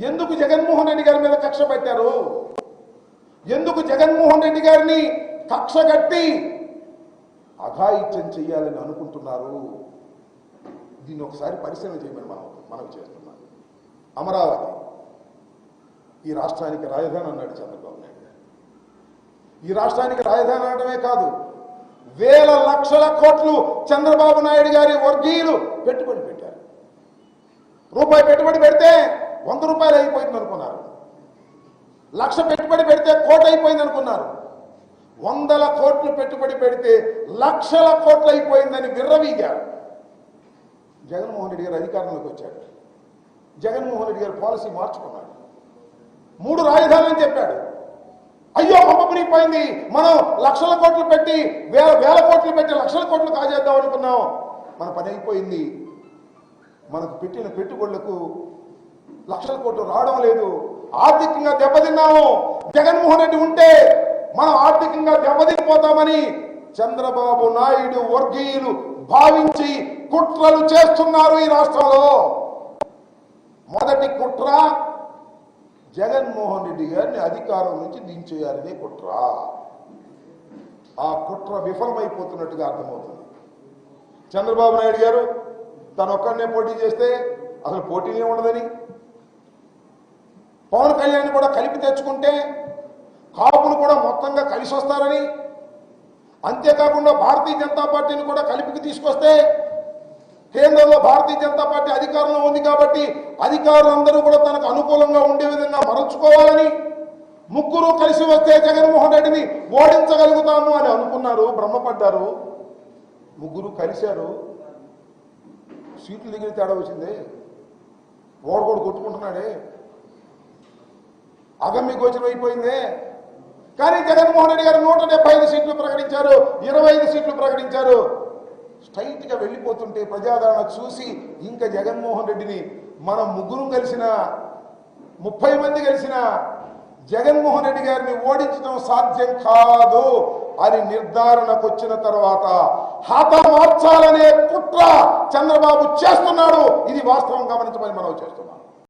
ఎందుకు జగన్మోహన్ రెడ్డి గారి మీద కక్ష పెట్టారు? ఎందుకు జగన్మోహన్ రెడ్డి గారిని కక్ష కట్టి అఘాయిత్యం చేయాలని అనుకుంటున్నారు? దీన్ని ఒకసారి పరిశీలన చేయమని మనం చేస్తున్నాం. అమరావతి ఈ రాష్ట్రానికి రాజధాని అన్నాడు చంద్రబాబు నాయుడు గారు. ఈ రాష్ట్రానికి రాజధాని అనడమే కాదు, వేల లక్షల కోట్లు చంద్రబాబు నాయుడు గారి వర్గీయులు పెట్టుబడి పెట్టారు. రూపాయి పెట్టుబడి పెడితే 100 రూపాయలు అయిపోయింది అనుకున్నారు. 1,00,000 పెట్టుబడి పెడితే 1,00,00,000 అయిపోయింది అనుకున్నారు. 100ల కోట్లు పెట్టుబడి పెడితే 1,00,000 కోట్లు అయిపోయిందని విర్రవీగారు. జగన్మోహన్ రెడ్డి గారు అధికారంలోకి వచ్చాడు. జగన్మోహన్ రెడ్డి గారు పాలసీ మార్చుకున్నాడు. 3 రాజధానులని చెప్పాడు. అయ్యో పంపబడిపోయింది, మనం లక్షల కోట్లు పెట్టి వేల కోట్లు పెట్టి లక్షల కోట్లు కాజేద్దాం అనుకున్నాం, మన పని అయిపోయింది. మనకు పెట్టిన పెట్టుబడులకు లక్షల కోట్లు రావడం లేదు, ఆర్థికంగా దెబ్బతిన్నాము. జగన్మోహన్ రెడ్డి ఉంటే మనం ఆర్థికంగా దెబ్బతిపోతామని చంద్రబాబు నాయుడు వర్గీయులు భావించి కుట్రలు చేస్తున్నారు ఈ రాష్ట్రంలో. మొదటి కుట్ర జగన్మోహన్ రెడ్డి గారిని అధికారం నుంచి దించేయాలనే కుట్ర. ఆ కుట్ర విఫలమైపోతున్నట్టుగా అర్థమవుతుంది. చంద్రబాబు నాయుడు గారు తను ఒక్కడనే పోటీ చేస్తే అసలు పోటీనే ఉండదని, పవన్ కళ్యాణ్ కూడా కలిపి తెచ్చుకుంటే కాపులు కూడా మొత్తంగా కలిసి వస్తారని, అంతేకాకుండా భారతీయ జనతా పార్టీని కూడా కలిపికి తీసుకొస్తే కేంద్రంలో భారతీయ జనతా పార్టీ అధికారంలో ఉంది కాబట్టి అధికారులందరూ కూడా తనకు అనుకూలంగా ఉండే విధంగా మరల్చుకోవాలని, ముగ్గురు కలిసి వస్తే జగన్మోహన్ రెడ్డిని ఓడించగలుగుతాము అని అనుకున్నారు, భ్రమపడ్డారు. ముగ్గురు కలిశారు, సీట్లు దగ్గర తేడా వచ్చింది. ఓడగోడు కొట్టుకుంటున్నాడే, అగమ్య గోచరం అయిపోయిందే. కానీ జగన్మోహన్ రెడ్డి గారు 175 సీట్లు ప్రకటించారు, 25 సీట్లు ప్రకటించారు. స్ట్రైట్ గా వెళ్ళిపోతుంటే ప్రజాదరణ చూసి ఇంకా జగన్మోహన్ రెడ్డిని మనం ముగ్గురు కలిసిన 30 మంది కలిసిన జగన్మోహన్ రెడ్డి గారిని ఓడించడం సాధ్యం కాదు అని నిర్ధారణకు వచ్చిన తర్వాత హతమార్చాలనే కుట్ర చంద్రబాబు చేస్తున్నాడు. ఇది వాస్తవం గమనించమని మనం చేస్తున్నాం.